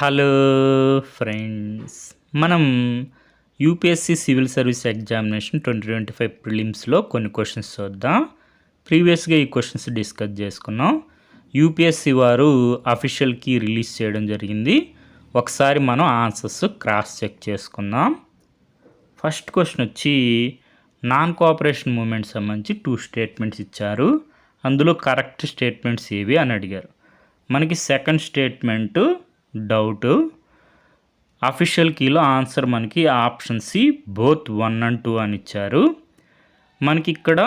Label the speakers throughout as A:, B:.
A: Hello friends, మనం UPSC civil service examination 2025 ప్రిలిమ్స్లో కొన్ని questions చూద్దాం. ప్రీవియస్గా ఈ క్వశ్చన్స్ డిస్కస్ చేసుకున్నాం. యూపీఎస్సీ వారు అఫీషియల్ కీ రిలీజ్ చేయడం జరిగింది. ఒకసారి మనం ఆన్సర్స్ క్రాస్ చెక్ చేసుకుందాం. ఫస్ట్ క్వశ్చన్ వచ్చి నాన్ కోఆపరేషన్ మూమెంట్ సంబంధించి 2 స్టేట్మెంట్స్ ఇచ్చారు. అందులో కరెక్ట్ స్టేట్మెంట్స్ ఏవి అని అడిగారు. మనకి సెకండ్ స్టేట్మెంటు డౌట్. అఫీషియల్ కీలో ఆన్సర్ మనకి ఆప్షన్ సి బోత్ 1 and 2 అని ఇచ్చారు. మనకి ఇక్కడ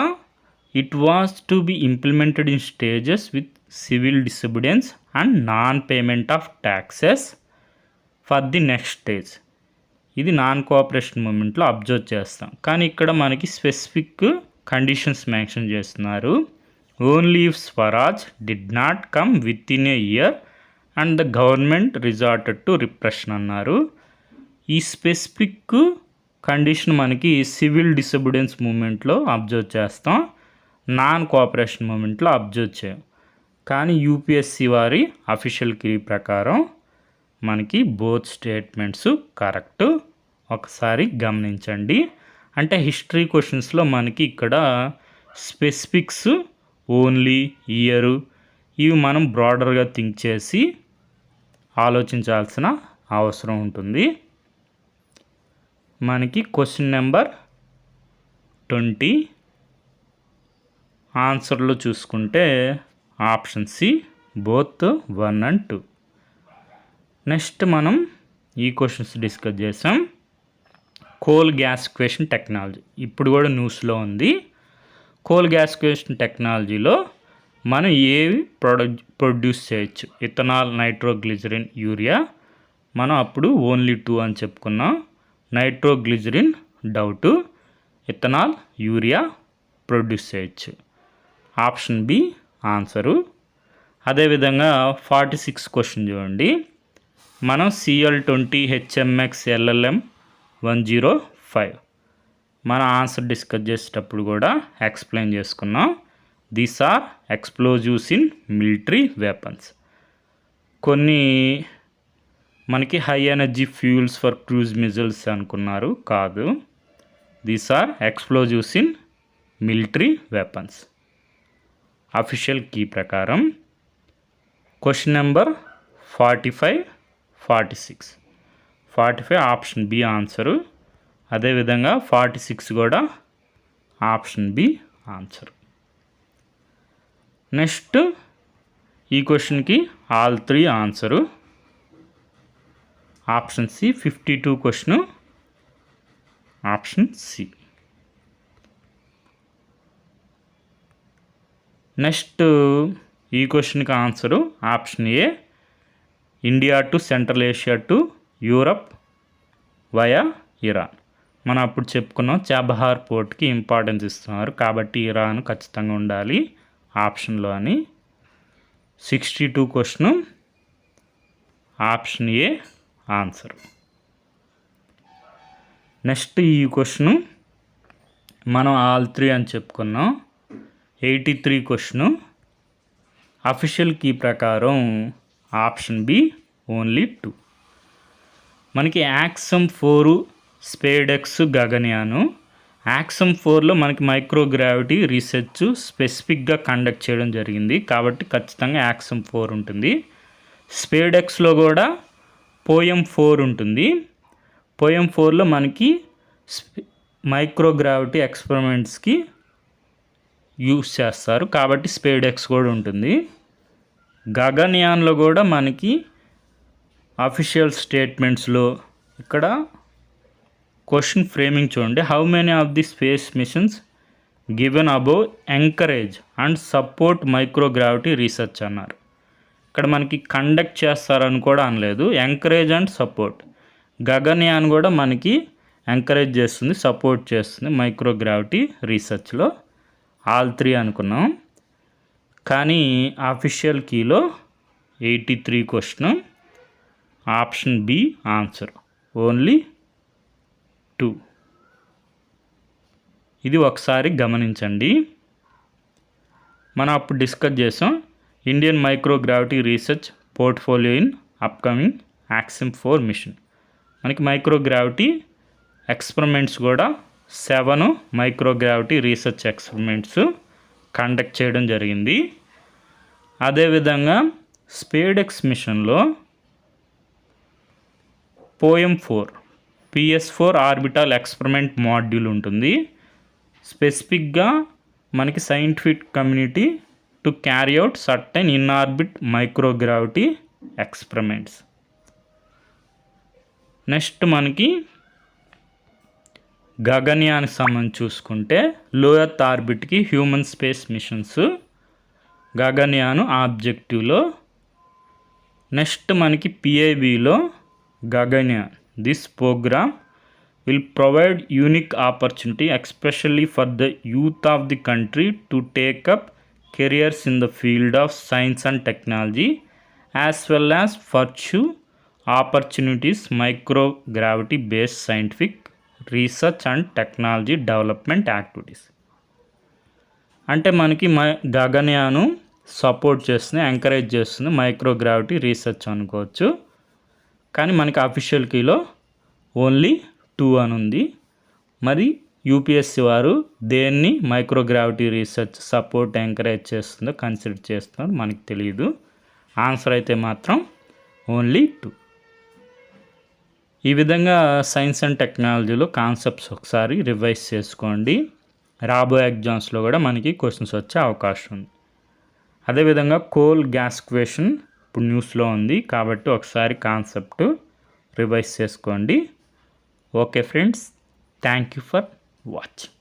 A: it was to be implemented in stages with civil disobedience and non payment of taxes for the next stage. ఇది నాన్ కోఆపరేషన్ మూమెంట్లో అబ్జర్వ్ చేస్తాం. కానీ ఇక్కడ మనకి స్పెసిఫిక్ కండిషన్స్ మెన్షన్ చేస్తున్నారు. Only if Swaraj did not come within a year and the government resorted to repression అన్నారు. ఈ specific condition మనకి సివిల్ డిసొబీడియన్స్ మూమెంట్లో అబ్జర్వ్ చేస్తాం, నాన్ కోఆపరేషన్ మూమెంట్లో అబ్జర్వ్ చేయం. కానీ యూపీఎస్సీ వారి అఫీషియల్ కీ ప్రకారం మనకి బోత్ స్టేట్మెంట్స్ కరెక్ట్. ఒకసారి గమనించండి. అంటే హిస్టరీ క్వశ్చన్స్లో మనకి ఇక్కడ స్పెసిఫిక్స్, ఓన్లీ, ఇయరు ఇవి మనం బ్రాడర్గా థింక్ చేసి ఆలోచించాల్సిన అవసరం ఉంటుంది. మనకి క్వశ్చన్ నెంబర్ 20 ఆన్సర్లో చూసుకుంటే option C both 1 and 2. Next మనం ఈ క్వశ్చన్స్ డిస్కస్ చేసాం. కోల్ గ్యాసిఫికేషన్ టెక్నాలజీ ఇప్పుడు కూడా న్యూస్లో ఉంది. కోల్ గ్యాసిఫికేషన్ టెక్నాలజీలో మనం ఏవి ప్రొడ్యూస్ చేయొచ్చు? Ethanol, nitroglycerin, urea. మనం అప్పుడు ఓన్లీ 2 అని చెప్పుకున్నాం. Nitroglycerin doubt, ethanol, urea produce చేయొచ్చు. Option B answer. అదేవిధంగా 46 క్వశ్చన్ చూడండి. మనం CL20 HMX LLM 105 మన ఆన్సర్ డిస్కస్ చేసేటప్పుడు కూడా ఎక్స్ప్లెయిన్ చేసుకున్నాం. These are explosives in military weapons. కొన్ని మనకి high energy fuels for cruise missiles అనుకున్నారు, కాదు. These are explosives in military weapons official key ప్రకారం. Question number 45, 46. 45 option B answer. అదేవిధంగా 46 కూడా ఆప్షన్ బి ఆన్సర్. నెక్స్ట్ ఈ క్వశ్చన్కి ఆల్ 3 ఆన్సరు. Option C 52 question option C. Next ఈ క్వశ్చన్కి answer option A India to Central Asia to Europe via Iran. మనం అప్పుడు చెప్పుకున్నాం చాబహార్ పోర్ట్కి ఇంపార్టెన్స్ ఇస్తున్నారు కాబట్టి ఇరాన్ ఖచ్చితంగా ఉండాలి ఆప్షన్లో అని. 62 question option A answer. Next ఈ క్వశ్చను మనం ఆల్ 3 అని చెప్పుకున్నాం. 83 క్వశ్చను అఫీషియల్ కీ ప్రకారం ఆప్షన్ బి ఓన్లీ 2. మనకి యాక్సమ్ 4, స్పేడెక్స్, గగన్యాన్. యాక్సమ్ 4లో మనకి మైక్రోగ్రావిటీ రీసెర్చ్ స్పెసిఫిక్గా కండక్ట్ చేయడం జరిగింది కాబట్టి ఖచ్చితంగా యాక్సమ్ 4 ఉంటుంది. స్పేడెక్స్లో కూడా పోయం 4 ఉంటుంది. పోయం 4లో మనకి మైక్రోగ్రావిటీ ఎక్స్పెరిమెంట్స్కి యూస్ చేస్తారు కాబట్టి స్పేడెక్స్ కూడా ఉంటుంది. గగన్యాన్లో కూడా మనకి అఫీషియల్ స్టేట్మెంట్స్లో ఇక్కడ క్వశ్చన్ ఫ్రేమింగ్ చూడండి. How many of the space missions given above encourage and support microgravity research అన్నారు. ఇక్కడ మనకి కండక్ట్ చేస్తారని కూడా అనలేదు, ఎంకరేజ్ అండ్ సపోర్ట్. గగన్యాన్ కూడా మనకి ఎంకరేజ్ చేస్తుంది, సపోర్ట్ చేస్తుంది మైక్రోగ్రావిటీ రీసెర్చ్లో. ఆల్ 3 అనుకున్నాం. కానీ అఫీషియల్ కీలో 83 question option B answer only 2. ఇది ఒకసారి గమనించండి. మనం అప్పుడు డిస్కస్ చేసాం Indian microgravity research portfolio in upcoming Axiom 4 mission. మనకి మైక్రోగ్రావిటీ ఎక్స్పెరిమెంట్స్ కూడా 7 మైక్రోగ్రావిటీ రీసెర్చ్ ఎక్స్పెరిమెంట్స్ కండక్ట్ చేయడం జరిగింది. అదేవిధంగా స్పేడెక్స్ మిషన్లో POEM-4 PS4 orbital experiment module ఉంటుంది. స్పెసిఫిక్గా మనకి scientific community to carry out certain in orbit microgravity experiments. Next మనకి గగన్యానికి సంబంధించి చూసుకుంటే లో ఎర్త్ ఆర్బిట్కి హ్యూమన్ స్పేస్ మిషన్స్ గగన్యాన్ ఆబ్జెక్టివ్లో. నెక్స్ట్ మనకి PIBలో Gaganyaan. This program will provide unique opportunity especially for the youth of the country to take up careers in the field of science and technology as well as pursue opportunities microgravity based scientific research and technology development activities. అంటే మనకి గగన్యాను support చేస్తుంది, encourage చేస్తుంది microgravity research అనుకోవచ్చు. కానీ మనకి official కీలో only 2 అని ఉంది. మరి UPSC వారు దేన్ని మైక్రోగ్రావిటీ రీసెర్చ్ సపోర్ట్ ఎంకరేజ్ చేస్తుందో కన్సిడర్ చేస్తుందో మనకి తెలియదు. ఆన్సర్ అయితే మాత్రం ఓన్లీ 2. ఈ విధంగా సైన్స్ అండ్ టెక్నాలజీలో కాన్సెప్ట్స్ ఒకసారి రివైజ్ చేసుకోండి. రాబోయే ఎగ్జామ్స్లో కూడా మనకి క్వశ్చన్స్ వచ్చే అవకాశం ఉంది. అదేవిధంగా కోల్ గ్యాస్ క్వేషన్ ఇప్పుడు న్యూస్లో ఉంది కాబట్టి ఒకసారి కాన్సెప్ట్ రివైజ్ చేసుకోండి. Okay friends, thank you for watching.